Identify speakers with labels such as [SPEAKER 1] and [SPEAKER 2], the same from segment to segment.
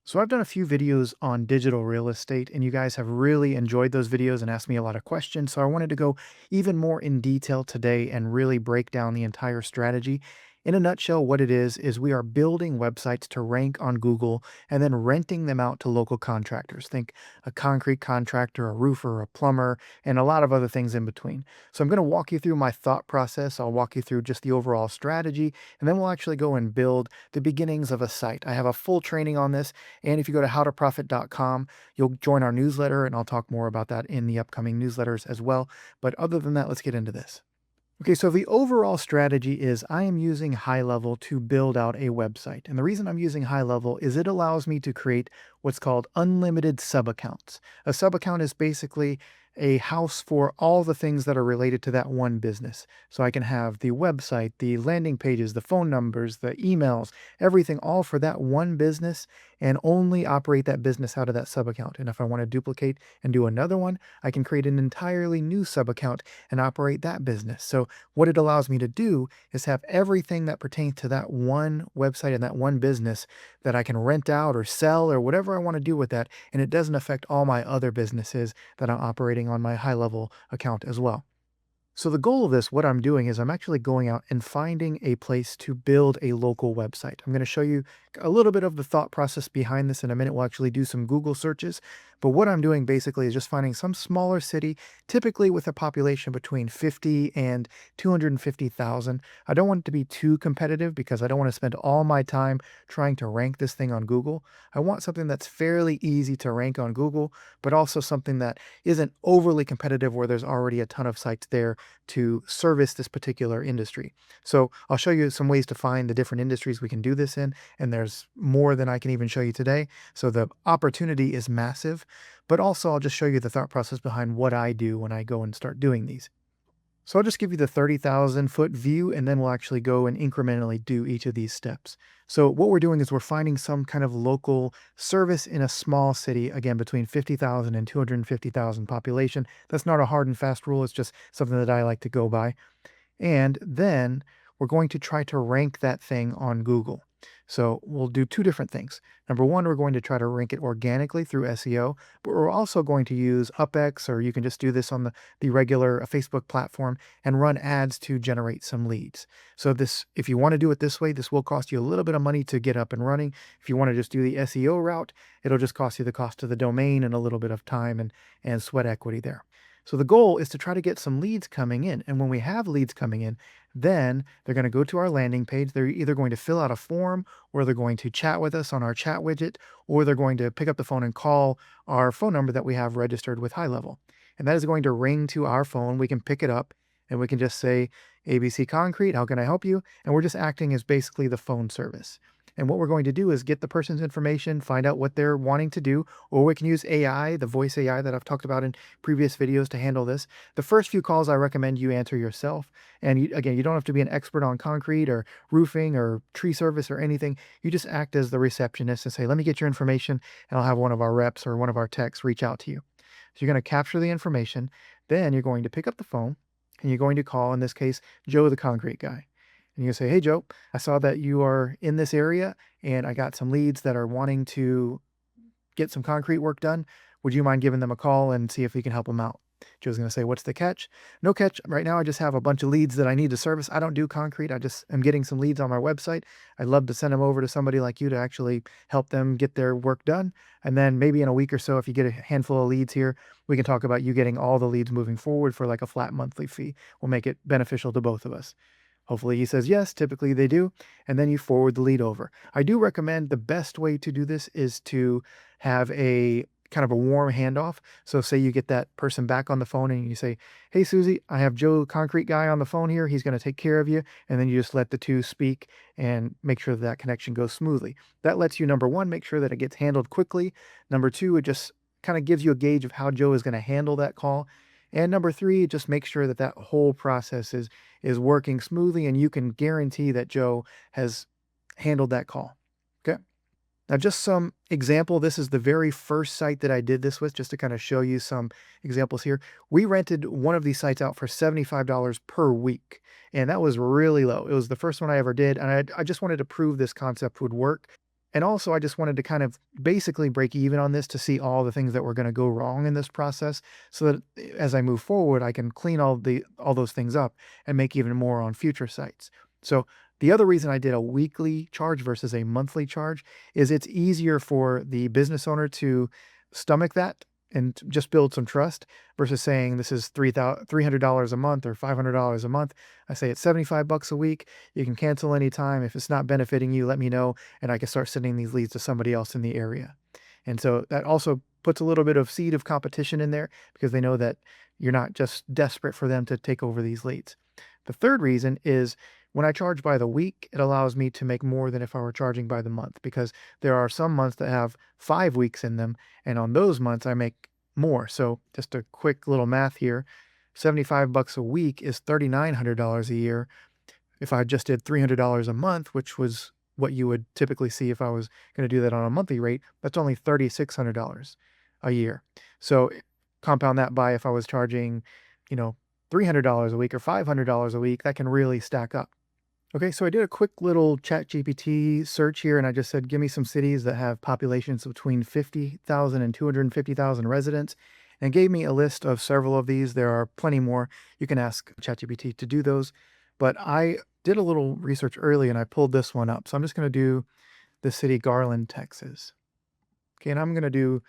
[SPEAKER 1] So I've done a few videos on digital real estate and you guys have really enjoyed those videos and asked me a lot of questions. So I wanted to go even more in detail today and really break down the entire strategy. In a nutshell, what it is we are building websites to rank on Google and then renting them out to local contractors. Think a concrete contractor, a roofer, a plumber, and a lot of other things in between. So I'm going to walk you through my thought process. I'll walk you through just the overall strategy, and then we'll actually go and build the beginnings of a site. I have a full training on this, and if you go to howtoprofit.com, you'll join our newsletter, and I'll talk more about that in the upcoming newsletters as well. But other than that, let's get into this. Okay, so the overall strategy is I am using HighLevel to build out a website. And the reason I'm using HighLevel is it allows me to create what's called unlimited sub accounts. A sub account is basically a house for all the things that are related to that one business. So I can have the website, the landing pages, the phone numbers, the emails, everything all for that one business and only operate that business out of that sub account. And if I want to duplicate and do another one, I can create an entirely new sub account and operate that business. So what it allows me to do is have everything that pertains to that one website and that one business that I can rent out or sell or whatever I want to do with that. And it doesn't affect all my other businesses that I'm operating on my HighLevel account as well. So the goal of this, what I'm doing is I'm actually going out and finding a place to build a local website. I'm going to show you a little bit of the thought process behind this in a minute. We'll actually do some Google searches. But what I'm doing basically is just finding some smaller city, typically with a population between 50 and 250,000. I don't want it to be too competitive because I don't want to spend all my time trying to rank this thing on Google. I want something that's fairly easy to rank on Google, but also something that isn't overly competitive where there's already a ton of sites there to service this particular industry. So I'll show you some ways to find the different industries we can do this in, and there's more than I can even show you today. So the opportunity is massive, but also I'll just show you the thought process behind what I do when I go and start doing these. So I'll just give you the 30,000 foot view, and then we'll actually go and incrementally do each of these steps. So what we're doing is we're finding some kind of local service in a small city, again, between 50,000 and 250,000 population. That's not a hard and fast rule. It's just something that I like to go by. And then we're going to try to rank that thing on Google. So we'll do two different things. Number one, we're going to try to rank it organically through SEO, but we're also going to use UpX, or you can just do this on the regular Facebook platform and run ads to generate some leads. So this, if you want to do it this way, this will cost you a little bit of money to get up and running. If you want to just do the SEO route, it'll just cost you the cost of the domain and a little bit of time and sweat equity there. So the goal is to try to get some leads coming in. And when we have leads coming in, then they're going to go to our landing page. They're either going to fill out a form, or they're going to chat with us on our chat widget, or they're going to pick up the phone and call our phone number that we have registered with HighLevel. And that is going to ring to our phone. We can pick it up and we can just say, ABC Concrete, how can I help you? And we're just acting as basically the phone service. And what we're going to do is get the person's information, find out what they're wanting to do, or we can use AI, the voice AI that I've talked about in previous videos to handle this. The first few calls I recommend you answer yourself. And again, you don't have to be an expert on concrete or roofing or tree service or anything. You just act as the receptionist and say, let me get your information, and I'll have one of our reps or one of our techs reach out to you. So you're going to capture the information. Then you're going to pick up the phone and you're going to call, in this case, Joe the concrete guy. And you say, hey, Joe, I saw that you are in this area and I got some leads that are wanting to get some concrete work done. Would you mind giving them a call and see if we can help them out? Joe's going to say, what's the catch? No catch. Right now, I just have a bunch of leads that I need to service. I don't do concrete. I just am getting some leads on my website. I'd love to send them over to somebody like you to actually help them get their work done. And then maybe in a week or so, if you get a handful of leads here, we can talk about you getting all the leads moving forward for like a flat monthly fee. We'll make it beneficial to both of us. Hopefully he says yes, typically they do, and then you forward the lead over. I do recommend the best way to do this is to have a kind of a warm handoff. So say you get that person back on the phone and you say, hey, Susie, I have Joe Concrete Guy on the phone here. He's going to take care of you. And then you just let the two speak and make sure that connection goes smoothly. That lets you, number one, make sure that it gets handled quickly. Number two, it just kind of gives you a gauge of how Joe is going to handle that call. And number three, just make sure that that whole process is working smoothly and you can guarantee that Joe has handled that call. Okay. Now, just some example. This is the very first site that I did this with, just to kind of show you some examples here. We rented one of these sites out for $75 per week, and that was really low. It was the first one I ever did, and I just wanted to prove this concept would work. And also, I just wanted to kind of basically break even on this to see all the things that were going to go wrong in this process, so that as I move forward, I can clean all those things up and make even more on future sites. So the other reason I did a weekly charge versus a monthly charge is it's easier for the business owner to stomach that and just build some trust versus saying this is $300 a month or $500 a month. I say it's 75 bucks a week. You can cancel anytime. If it's not benefiting you, let me know and I can start sending these leads to somebody else in the area. And so that also puts a little bit of seed of competition in there because they know that you're not just desperate for them to take over these leads. The third reason is when I charge by the week, it allows me to make more than if I were charging by the month because there are some months that have 5 weeks in them. And on those months, I make more. So just a quick little math here, 75 bucks a week is $3,900 a year. If I just did $300 a month, which was what you would typically see if I was going to do that on a monthly rate, that's only $3,600 a year. So compound that by if I was charging, you know, $300 a week or $500 a week, that can really stack up. Okay, so I did a quick little chat GPT search here and I just said, give me some cities that have populations between 50,000 and 250,000 residents, and it gave me a list of several of these. There are plenty more. You can ask ChatGPT to do those. But I did a little research early and I pulled this one up. So I'm just going to do the city Garland, Texas. Okay, and I'm going to do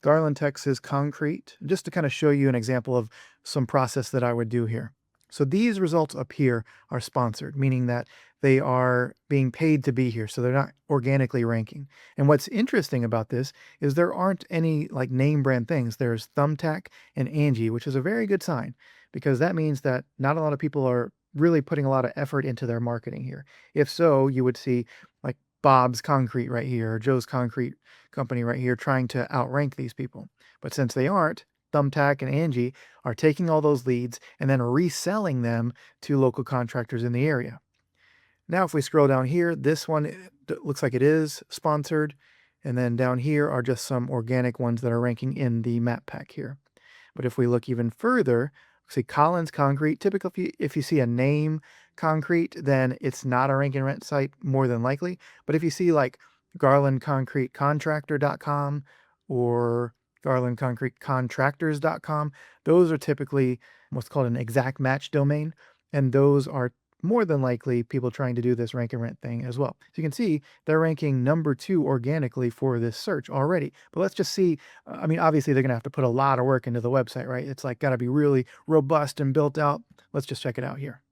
[SPEAKER 1] Garland, Texas concrete, just to kind of show you an example of some process that I would do here. So these results up here are sponsored, meaning that they are being paid to be here. So they're not organically ranking. And what's interesting about this is there aren't any like name brand things. There's Thumbtack and Angie, which is a very good sign because that means that not a lot of people are really putting a lot of effort into their marketing here. If so, you would see like Bob's Concrete right here, or Joe's Concrete Company right here trying to outrank these people. But since they aren't, Thumbtack and Angie are taking all those leads and then reselling them to local contractors in the area. Now, if we scroll down here, this one looks like it is sponsored. And then down here are just some organic ones that are ranking in the map pack here. But if we look even further, see Collins Concrete, typically if you see a name concrete, then it's not a rank and rent site more than likely. But if you see like garlandconcretecontractor.com or garlandconcretecontractors.com, those are typically what's called an exact match domain. And those are more than likely people trying to do this rank and rent thing as well. So you can see they're ranking number 2 organically for this search already. But let's just see. I mean, obviously they're going to have to put a lot of work into the website, right? It's like got to be really robust and built out. Let's just check it out here.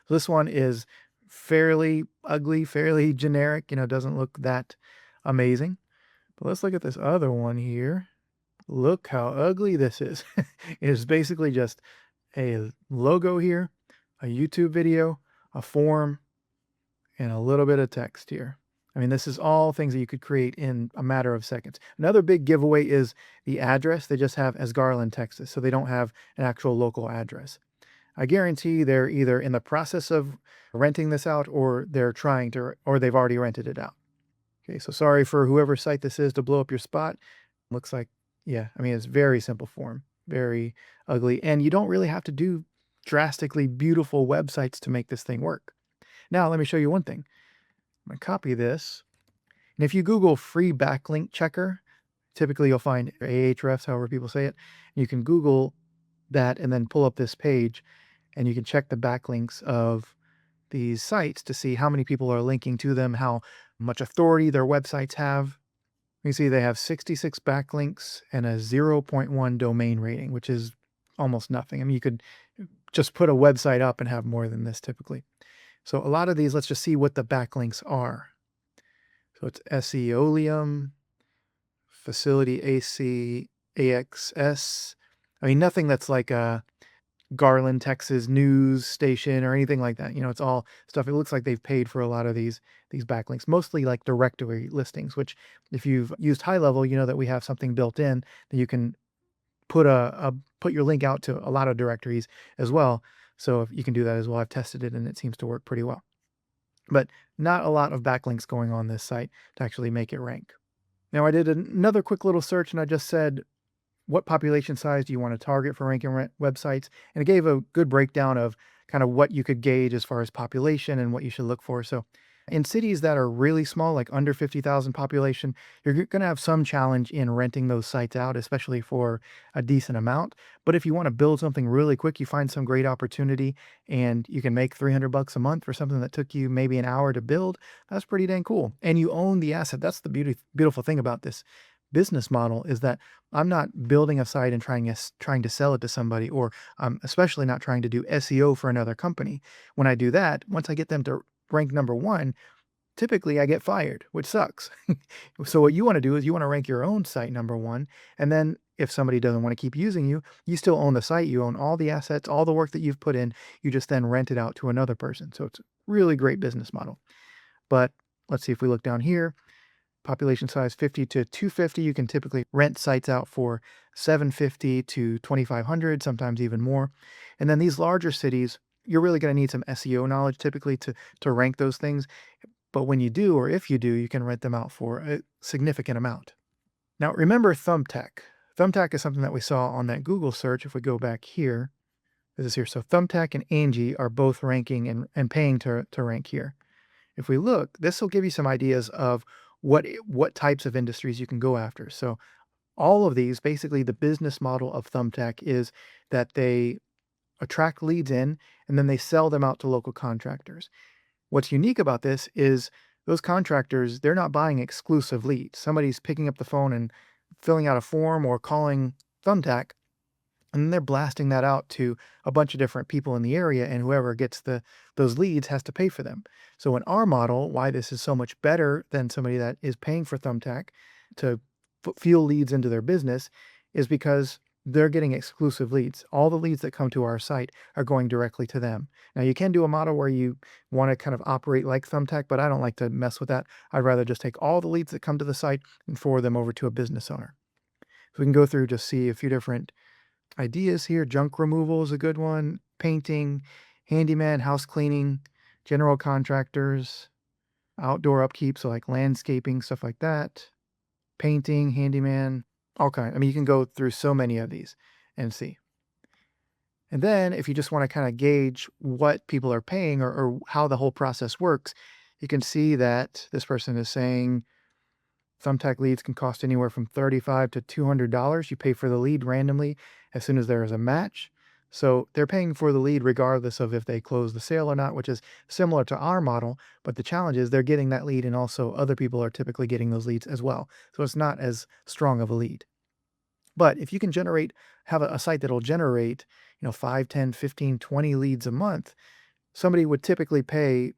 [SPEAKER 1] So this one is fairly ugly, fairly generic, doesn't look that amazing. But let's look at this other one here. Look how ugly this is. It is basically just a logo here, a YouTube video, a form, and a little bit of text here. I mean, this is all things that you could create in a matter of seconds. Another big giveaway is the address. They just have as Garland, Texas, so they don't have an actual local address. I guarantee they're either in the process of renting this out or they're trying to, or they've already rented it out. Okay, so sorry for whoever site this is to blow up your spot. Looks like, yeah, I mean, it's very simple form, very ugly. And you don't really have to do drastically beautiful websites to make this thing work. Now, let me show you one thing. I'm going to copy this. And if you Google free backlink checker, typically you'll find Ahrefs, however people say it. You can Google that and then pull up this page and you can check the backlinks of these sites to see how many people are linking to them, how much authority their websites have. You see they have 66 backlinks and a 0.1 domain rating, which is almost nothing. I mean, you could just put a website up and have more than this typically. So a lot of these, let's just see what the backlinks are. So it's SEOlium, Facility AC, AXS. I mean, nothing that's like a Garland, Texas news station or anything like that. It's all stuff. It looks like they've paid for a lot of these backlinks, mostly like directory listings, which if you've used HighLevel, you know that we have something built in that you can put put your link out to a lot of directories as well. So if you can do that as well. I've tested it and it seems to work pretty well. But not a lot of backlinks going on this site to actually make it rank. Now I did another quick little search and I just said, what population size do you want to target for rank and rent websites? And it gave a good breakdown of kind of what you could gauge as far as population and what you should look for. So In cities that are really small, like under 50,000 population, you're going to have some challenge in renting those sites out, especially for a decent amount. But if you want to build something really quick, you find some great opportunity and you can make 300 bucks a month for something that took you maybe an hour to build. That's pretty dang cool. And you own the asset. That's the beautiful thing about this business model is that I'm not building a site and trying to sell it to somebody, or especially not trying to do SEO for another company. When I do that, once I get them to rank number one, typically I get fired, which sucks. So what you want to do is you want to rank your own site number one. And then if somebody doesn't want to keep using you, you still own the site. You own all the assets, all the work that you've put in. You just then rent it out to another person. So it's a really great business model. But let's see if we look down here, population size 50 to 250, you can typically rent sites out for 750 to 2,500, sometimes even more. And then these larger cities, you're really going to need some SEO knowledge typically to rank those things. But when you do, or if you do, you can rent them out for a significant amount. Now, remember Thumbtack. Thumbtack is something that we saw on that Google search. If we go back here, this is here. So Thumbtack and Angie are both ranking and paying to rank here. If we look, this will give you some ideas of what types of industries you can go after. So all of these, basically the business model of Thumbtack is that they attract leads in and then they sell them out to local contractors. What's unique about this is those contractors, they're not buying exclusive leads. Somebody's picking up the phone and filling out a form or calling Thumbtack, and then they're blasting that out to a bunch of different people in the area, and whoever gets those leads has to pay for them. So in our model, why this is so much better than somebody that is paying for Thumbtack to fuel leads into their business is because they're getting exclusive leads. All the leads that come to our site are going directly to them. Now you can do a model where you want to kind of operate like Thumbtack, but I don't like to mess with that. I'd rather just take all the leads that come to the site and forward them over to a business owner. So we can go through, just see a few different ideas here. Junk removal is a good one. Painting, handyman, house cleaning, general contractors, outdoor upkeep, so like landscaping, stuff like that. Painting, handyman, all kinds. I mean, you can go through so many of these and see. And then if you just want to kind of gauge what people are paying, or how the whole process works, you can see that this person is saying Thumbtack leads can cost anywhere from $35 to $200. You pay for the lead randomly as soon as there is a match. So they're paying for the lead regardless of if they close the sale or not, which is similar to our model. But the challenge is they're getting that lead, and also other people are typically getting those leads as well. So it's not as strong of a lead. But if you can have a site that'll generate, 5, 10, 15, 20 leads a month, somebody would typically pay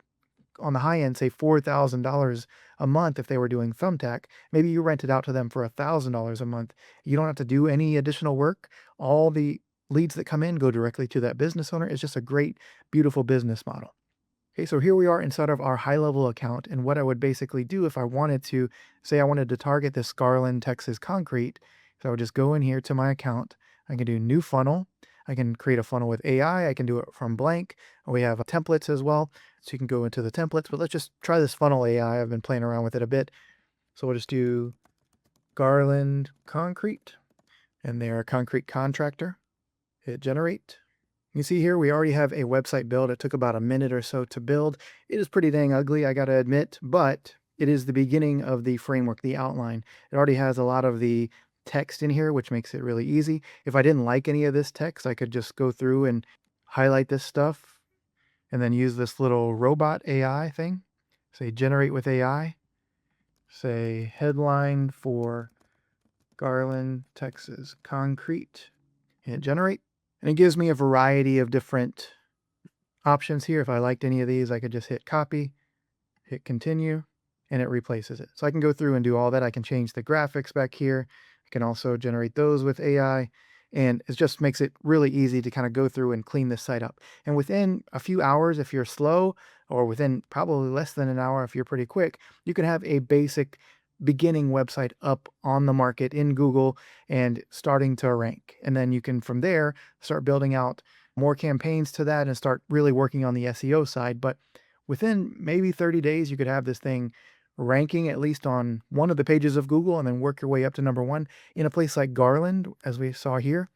[SPEAKER 1] on the high end, say $4,000 a month if they were doing Thumbtack. Maybe you rent it out to them for $1,000 a month. You don't have to do any additional work. All the leads that come in go directly to that business owner. It's just a great, beautiful business model. Okay, so here we are inside of our HighLevel account, and what I would basically do if I wanted to, say I wanted to target this Garland, Texas concrete, so I would just go in here to my account. I can do new funnel. I can create a funnel with AI. I can do it from blank. We have templates as well, so you can go into the templates, but let's just try this funnel AI. I've been playing around with it a bit. So we'll just do Garland concrete, and they're a concrete contractor. Hit generate. You see here, we already have a website built. It took about a minute or so to build. It is pretty dang ugly, I gotta admit, but it is the beginning of the framework, the outline. It already has a lot of the text in here, which makes it really easy. If I didn't like any of this text, I could just go through and highlight this stuff and then use this little robot AI thing. Say generate with AI. Say headline for Garland, Texas concrete. Hit generate. And it gives me a variety of different options here. If I liked any of these, I could just hit copy, hit continue, and it replaces it. So I can go through and do all that. I can change the graphics back here. I can also generate those with AI. And it just makes it really easy to kind of go through and clean this site up. And within a few hours, if you're slow, or within probably less than an hour if you're pretty quick, you can have a basic beginning website up on the market in Google and starting to rank. And then you can, from there, start building out more campaigns to that and start really working on the SEO side. But within maybe 30 days, you could have this thing ranking at least on one of the pages of Google, and then work your way up to number one. In a place like Garland, as we saw here,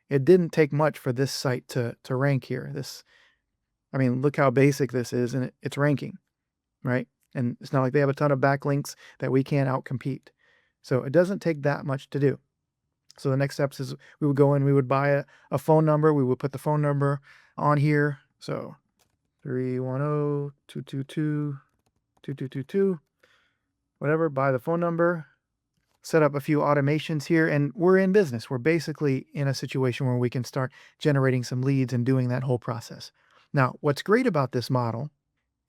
[SPEAKER 1] it didn't take much for this site to rank here. I mean, look how basic this is, and it's ranking, right? And it's not like they have a ton of backlinks that we can't outcompete. So it doesn't take that much to do. So the next steps is we would go in, we would buy a phone number, we would put the phone number on here. So 310-222-2222, whatever, buy the phone number, set up a few automations here, and we're in business. We're basically in a situation where we can start generating some leads and doing that whole process. Now, what's great about this model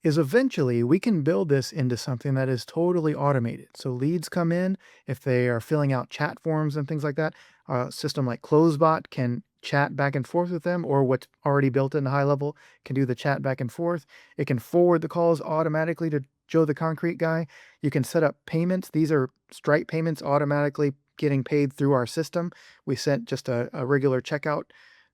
[SPEAKER 1] is eventually we can build this into something that is totally automated. So leads come in, if they are filling out chat forms and things like that, a system like CloseBot can chat back and forth with them, or what's already built into HighLevel can do the chat back and forth. It can forward the calls automatically to Joe the Concrete Guy. You can set up payments. These are Stripe payments automatically getting paid through our system. We sent just a regular checkout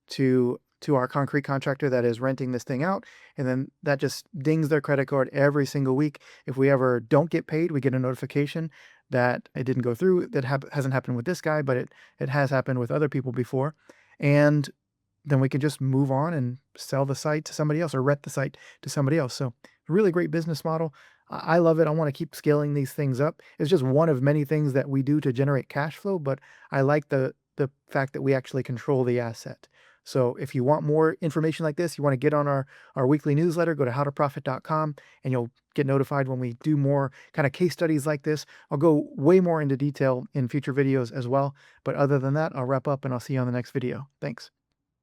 [SPEAKER 1] to our concrete contractor that is renting this thing out, and then that just dings their credit card every single week. If we ever don't get paid, we get a notification that it didn't go through. That hasn't happened with this guy, but it has happened with other people before. And then we can just move on and sell the site to somebody else or rent the site to somebody else. So really great business model. I love it. I want to keep scaling these things up. It's just one of many things that we do to generate cash flow, but I like the fact that we actually control the asset. So if you want more information like this, you want to get on our weekly newsletter, go to howtoprofit.com, and you'll get notified when we do more kind of case studies like this. I'll go way more into detail in future videos as well. But other than that, I'll wrap up and I'll see you on the next video. Thanks.